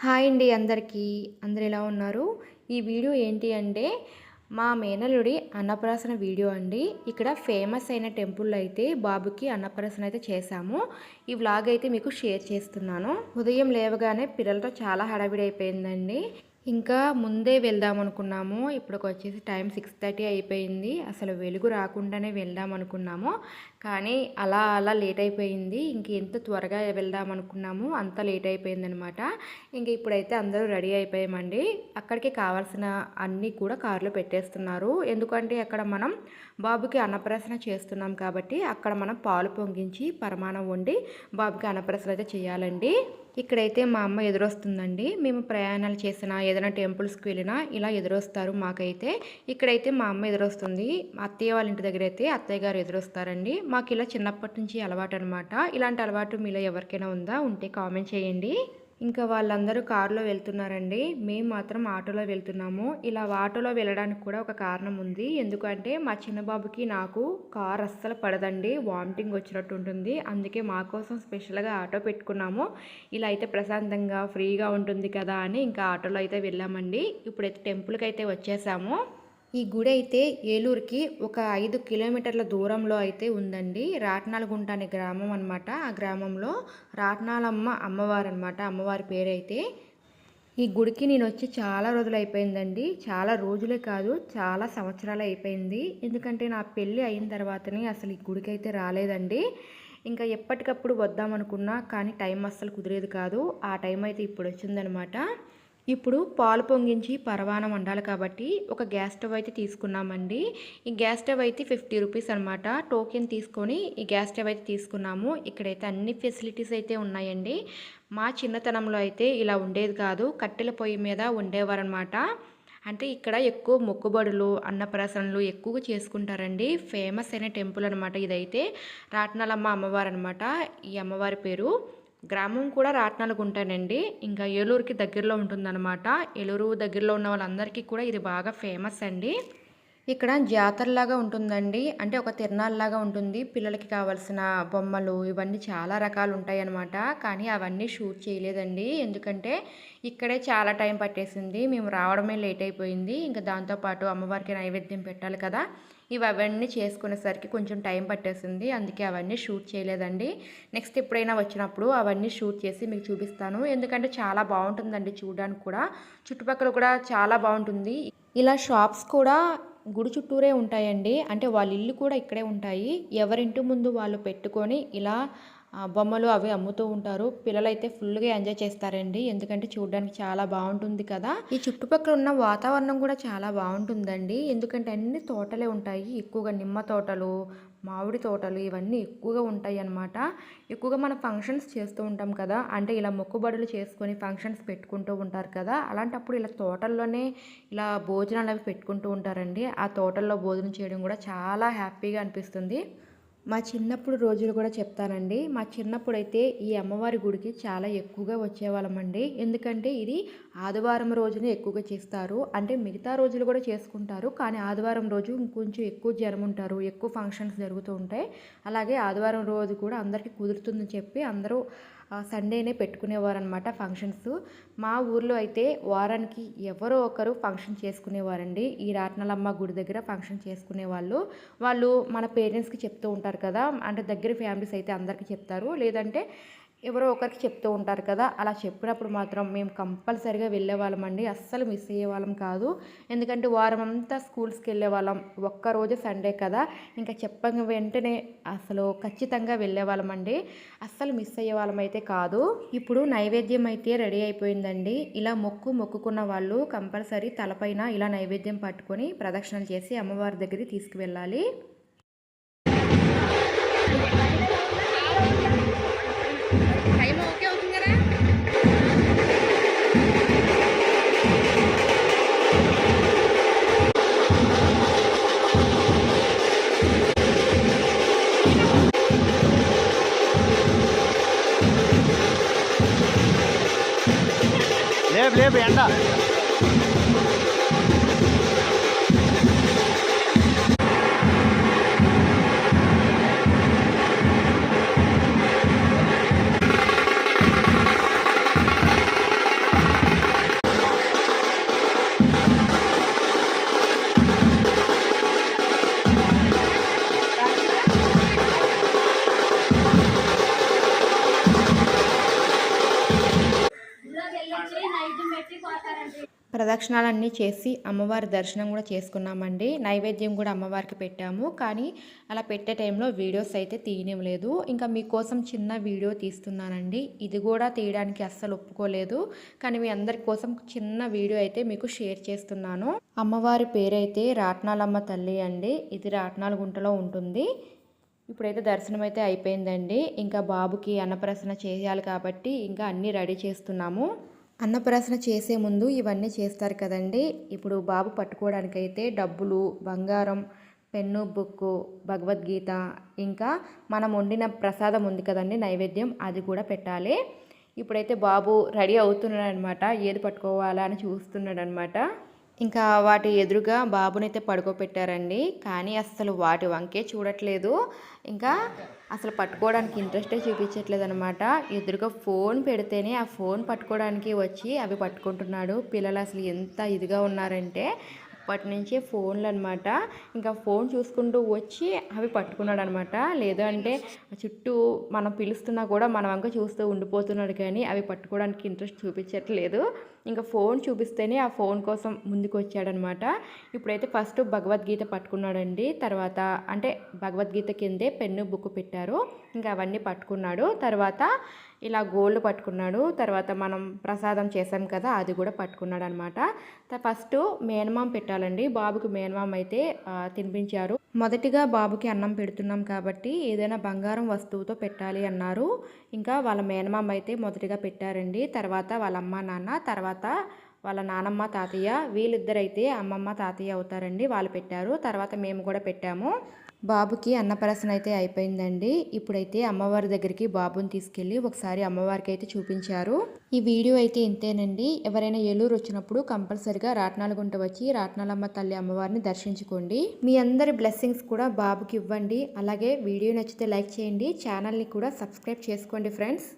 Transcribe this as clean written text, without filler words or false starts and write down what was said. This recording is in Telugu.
హాయ్ అండి అందరికీ. అందరూ ఎలా ఉన్నారు? ఈ వీడియో ఏంటి అంటే మా మేనల్లుడి అన్నప్రాసన వీడియో అండి. ఇక్కడ ఫేమస్ అయిన టెంపుల్ అయితే బాబుకి అన్నప్రాసన అయితే చేశాము. ఈ వ్లాగ్ అయితే మీకు షేర్ చేస్తున్నాను. ఉదయం లేవగానే పిల్లలతో చాలా హడావిడి అయిపోయిందండి. ఇంకా ముందే వెళ్దాం అనుకున్నాము. ఇప్పటికొచ్చేసి టైం 6:30 అయిపోయింది. అసలు వెలుగు రాకుండానే వెళ్దాం అనుకున్నాము. కానీ అలా లేట్ అయిపోయింది. ఎంత త్వరగా వెళ్దాం అనుకున్నాము అంత లేట్ అయిపోయిందనమాట. ఇప్పుడైతే అందరూ రెడీ అయిపోయామండి. అక్కడికి కావాల్సిన అన్నీ కూడా కారులో పెట్టేస్తున్నారు. ఎందుకంటే అక్కడ మనం బాబుకి అన్నప్రాసన చేస్తున్నాం కాబట్టి అక్కడ మనం పాలు పొంగించి పరమాణం వండి బాబుకి అన్నప్రాసన అయితే చేయాలండి. ఇక్కడైతే మా అమ్మ ఎదురొస్తుందండి. మేము ప్రయాణాలు చేసినా ఏదైనా టెంపుల్స్కి వెళ్ళినా ఇలా ఎదురొస్తారు మాకైతే. ఇక్కడైతే మా అమ్మ ఎదురొస్తుంది. అత్తయ్య వాళ్ళ ఇంటి దగ్గర అయితే అత్తయ్య గారు ఎదురొస్తారండి. మాకు ఇలా చిన్నప్పటి నుంచి అలవాటు అనమాట. ఇలాంటి అలవాటు మీలో ఎవరికైనా ఉందా? ఉంటే కామెంట్ చేయండి. ఇంకా వాళ్ళందరూ కారులో వెళ్తున్నారండి. మేము మాత్రం ఆటోలో వెళ్తున్నాము. ఇలా ఆటోలో వెళ్ళడానికి కూడా ఒక కారణం ఉంది. ఎందుకంటే మా చిన్నబాబుకి నాకు కార్ అస్సలు పడదండి. వామిటింగ్ వచ్చినట్టు ఉంటుంది. అందుకే మా కోసం స్పెషల్గా ఆటో పెట్టుకున్నాము. ఇలా అయితే ప్రశాంతంగా ఫ్రీగా ఉంటుంది కదా అని ఇంకా ఆటోలో అయితే వెళ్ళామండి. ఇప్పుడైతే టెంపుల్కి అయితే వచ్చేసాము. ఈ గుడి అయితే ఏలూరుకి ఒక 5 కిలోమీటర్ల దూరంలో అయితే ఉందండి. రాట్నాలగుంట అనే గ్రామం అనమాట. ఆ గ్రామంలో రాట్నాలమ్మ అమ్మవారు అనమాట. అమ్మవారి పేరైతే. ఈ గుడికి నేను వచ్చి చాలా రోజులు అయిపోయిందండి. చాలా రోజులే కాదు, చాలా సంవత్సరాలు అయిపోయింది. ఎందుకంటే నా పెళ్ళి అయిన తర్వాతనే అసలు ఈ గుడికి అయితే రాలేదండి. ఇంకా ఎప్పటికప్పుడు వద్దామనుకున్నా కానీ టైం అస్సలు కుదిరేది కాదు. ఆ టైం అయితే ఇప్పుడు వచ్చిందనమాట. ఇప్పుడు పాలు పొంగించి పరవానం వండాలి కాబట్టి ఒక గ్యాస్ స్టవ్ అయితే తీసుకున్నామండి. ఈ గ్యాస్ స్టవ్ అయితే 50 రూపీస్ అనమాట. టోకెన్ తీసుకొని ఈ గ్యాస్ స్టవ్ అయితే తీసుకున్నాము. ఇక్కడైతే అన్ని ఫెసిలిటీస్ అయితే ఉన్నాయండి. మా చిన్నతనంలో అయితే ఇలా ఉండేది కాదు. కట్టెల పొయ్యి మీద వండేవారనమాట. అంటే ఇక్కడ ఎక్కువ మొక్కుబడులు అన్నప్రాసనలు ఎక్కువగా చేసుకుంటారండి. ఫేమస్ అయిన టెంపుల్ అనమాట ఇదైతే. రాట్నాలమ్మ అమ్మవారు అనమాట ఈ అమ్మవారి పేరు. గ్రామం కూడా రాట్నాలగుంటేనండి. ఇంకా ఏలూరుకి దగ్గరలో ఉంటుందన్నమాట. ఏలూరు దగ్గరలో ఉన్న వాళ్ళందరికీ కూడా ఇది బాగా ఫేమస్ అండి. ఇక్కడ జాతరలాగా ఉంటుందండి. అంటే ఒక తిరణాల్లాగా ఉంటుంది. పిల్లలకి కావాల్సిన బొమ్మలు ఇవన్నీ చాలా రకాలు ఉంటాయి అన్నమాట. కానీ అవన్నీ షూట్ చేయలేదండి. ఎందుకంటే ఇక్కడే చాలా టైం పట్టేసింది. మేము రావడమే లేట్ అయిపోయింది. ఇంకా దాంతోపాటు అమ్మవారికి నైవేద్యం పెట్టాలి కదా. అవన్నీ చేసుకునేసరికి కొంచెం టైం పట్టేసింది. అందుకే అవన్నీ షూట్ చేయలేదండి. నెక్స్ట్ ఎప్పుడైనా వచ్చినప్పుడు అవన్నీ షూట్ చేసి మీకు చూపిస్తాను. ఎందుకంటే చాలా బాగుంటుందండి చూడడానికి కూడా. చుట్టుపక్కల కూడా చాలా బాగుంటుంది. ఇలా షాప్స్ కూడా గుడి చుట్టూరే ఉంటాయండి. అంటే వాళ్ళ ఇల్లు కూడా ఇక్కడే ఉంటాయి. ఎవరింటి ముందు వాళ్ళు పెట్టుకొని ఇలా బొమ్మలు అవి అమ్ముతూ ఉంటారు. పిల్లలైతే ఫుల్గా ఎంజాయ్ చేస్తారండి. ఎందుకంటే చూడడానికి చాలా బాగుంటుంది కదా. ఈ చుట్టుపక్కల ఉన్న వాతావరణం కూడా చాలా బాగుంటుందండి. ఎందుకంటే అన్ని తోటలే ఉంటాయి. ఎక్కువగా నిమ్మ తోటలు, మామిడి తోటలు ఇవన్నీ ఎక్కువగా ఉంటాయి అన్నమాట. ఎక్కువగా మనం ఫంక్షన్స్ చేస్తూ ఉంటాం కదా. అంటే ఇలా మొక్కుబడులు చేసుకొని ఫంక్షన్స్ పెట్టుకుంటూ ఉంటారు కదా. అలాంటప్పుడు ఇలా తోటల్లోనే ఇలా భోజనాలు అవి పెట్టుకుంటూ ఉంటారండి. ఆ తోటల్లో భోజనం చేయడం కూడా చాలా హ్యాపీగా అనిపిస్తుంది. మా చిన్నప్పుడు రోజులు కూడా చెప్తానండి. మా చిన్నప్పుడు అయితే ఈ అమ్మవారి గుడికి చాలా ఎక్కువగా వచ్చేవాళ్ళమండి. ఎందుకంటే ఇది ఆదివారం రోజునే ఎక్కువగా చేస్తారు. అంటే మిగతా రోజులు కూడా చేసుకుంటారు. కానీ ఆదివారం రోజు ఇంకొంచెం ఎక్కువ జనం ఉంటారు. ఎక్కువ ఫంక్షన్స్ జరుగుతూ ఉంటాయి. అలాగే ఆదివారం రోజు కూడా అందరికీ కుదురుతుందని చెప్పి అందరూ సండేనే పెట్టుకునేవారనమాట ఫంక్షన్స్. మా ఊర్లో అయితే వారానికి ఎవరో ఒకరు ఫంక్షన్ చేసుకునేవారండి. ఈ రాట్నాలమ్మ గుడి దగ్గర ఫంక్షన్ చేసుకునేవాళ్ళు. వాళ్ళు మన పేరెంట్స్కి చెప్తూ ఉంటారు కదా. అంటే దగ్గర ఫ్యామిలీస్ అయితే అందరికీ చెప్తారు. లేదంటే ఎవరో ఒకరికి చెప్తూ ఉంటారు కదా. అలా చెప్పినప్పుడు మాత్రం మేము కంపల్సరీగా వెళ్ళేవాళ్ళమండి. అస్సలు మిస్ అయ్యేవాళ్ళం కాదు. ఎందుకంటే వారం అంతా స్కూల్స్కి వెళ్ళేవాళ్ళం. ఒక్కరోజు సండే కదా. ఇంకా చెప్పగా వెంటనే అసలు ఖచ్చితంగా వెళ్ళేవాళ్ళమండి. అస్సలు మిస్ అయ్యేవాళ్ళం అయితే కాదు. ఇప్పుడు నైవేద్యం అయితే రెడీ అయిపోయిందండి. ఇలా మొక్కుకున్న వాళ్ళు కంపల్సరీ తలపైన ఇలా నైవేద్యం పట్టుకొని ప్రదక్షిణలు చేసి అమ్మవారి దగ్గరికి తీసుకువెళ్ళాలి. టైం ఓకే అవుతుంది కదా. లేపు లేపు ఎండ ప్రదక్షిణాలన్నీ చేసి అమ్మవారి దర్శనం కూడా చేసుకున్నామండి. నైవేద్యం కూడా అమ్మవారికి పెట్టాము. కానీ అలా పెట్టే టైంలో వీడియోస్ అయితే తీయనివ్వలేదు. ఇంకా మీకోసం చిన్న వీడియో తీస్తున్నానండి. ఇది కూడా తీయడానికి అస్సలు ఒప్పుకోలేదు. కానీ మీ అందరి కోసం చిన్న వీడియో అయితే మీకు షేర్ చేస్తున్నాను. అమ్మవారి పేరైతే రాట్నాలమ్మ తల్లి అండి. ఇది రాట్నాలగుంటలో ఉంటుంది. ఇప్పుడైతే దర్శనం అయితే అయిపోయిందండి. ఇంకా బాబుకి అన్నప్రాసన చేయాలి కాబట్టి ఇంకా అన్నీ రెడీ చేస్తున్నాము. అన్నప్రాసన చేసే ముందు ఇవన్నీ చేస్తారు కదండి. ఇప్పుడు బాబు పట్టుకోవడానికైతే డబ్బులు, బంగారం, పెన్ను, బుక్కు, భగవద్గీత, ఇంకా మనం వండిన ప్రసాదం ఉంది కదండి నైవేద్యం, అది కూడా పెట్టాలి. ఇప్పుడైతే బాబు రెడీ అవుతున్నాడు అనమాట. ఏది పట్టుకోవాలా అని చూస్తున్నాడు అనమాట. ఇంకా వాటి ఎదురుగా బాబునైతే పడుకోబెట్టారండి. కానీ అస్సలు వాటి వంకే చూడట్లేదు. ఇంకా అసలు పట్టుకోవడానికి ఇంట్రెస్టే చూపించట్లేదు అనమాట. ఎదురుగా ఫోన్ పెడితేనే ఆ ఫోన్ పట్టుకోవడానికి వచ్చి అవి పట్టుకుంటున్నాడు. పిల్లలు అసలు ఎంత ఇదిగా ఉన్నారంటే అప్పటి నుంచే ఫోన్లు అనమాట. ఇంకా ఫోన్ చూసుకుంటూ వచ్చి అవి పట్టుకున్నాడు అనమాట. లేదు అంటే చుట్టూ మనం పిలుస్తున్నా కూడా మన వంక చూస్తూ ఉండిపోతున్నాడు. కానీ అవి పట్టుకోవడానికి ఇంట్రెస్ట్ చూపించట్లేదు. ఇంకా ఫోన్ చూపిస్తేనే ఆ ఫోన్ కోసం ముందుకు వచ్చాడనమాట. ఇప్పుడైతే ఫస్ట్ భగవద్గీత పట్టుకున్నాడండి. తర్వాత అంటే భగవద్గీత కిందే పెన్ను, బుక్ పెట్టారు. ఇంకా అవన్నీ పట్టుకున్నాడు. తర్వాత ఇలా గోల్డ్ పట్టుకున్నాడు. తర్వాత మనం ప్రసాదం చేసాం కదా, అది కూడా పట్టుకున్నాడు అనమాట. ఫస్ట్ మేనమామ పెట్టాలండి. బాబుకి మేనమామ అయితే తినిపించారు. మొదటిగా బాబుకి అన్నం పెడుతున్నాం కాబట్టి ఏదైనా బంగారం వస్తువుతో పెట్టాలి అన్నారు. ఇంకా వాళ్ళ మేనమామ అయితే మొదటిగా పెట్టారండి. తర్వాత వాళ్ళ అమ్మ నాన్న, తర్వాత వాళ్ళ నానమ్మ తాతయ్య, వీళ్ళిద్దరైతే అమ్మమ్మ తాతయ్య అవుతారండి, వాళ్ళు పెట్టారు. తర్వాత మేము కూడా పెట్టాము. బాబుకి అన్నప్రాసన అయితే అయిపోయిందండి. ఇప్పుడైతే అమ్మవారి దగ్గరికి బాబుని తీసుకెళ్ళి ఒకసారి అమ్మవారికి అయితే చూపించారు. ఈ వీడియో అయితే ఇంతేనండి. ఎవరైనా ఏలూరు వచ్చినప్పుడు కంపల్సరిగా రాట్నాలగుంట వచ్చి రాట్నాలమ్మ తల్లి అమ్మవారిని దర్శించుకోండి. మీ అందరి బ్లెస్సింగ్స్ కూడా బాబుకి ఇవ్వండి. అలాగే వీడియో నచ్చితే లైక్ చేయండి. ఛానల్ని కూడా సబ్స్క్రైబ్ చేసుకోండి ఫ్రెండ్స్.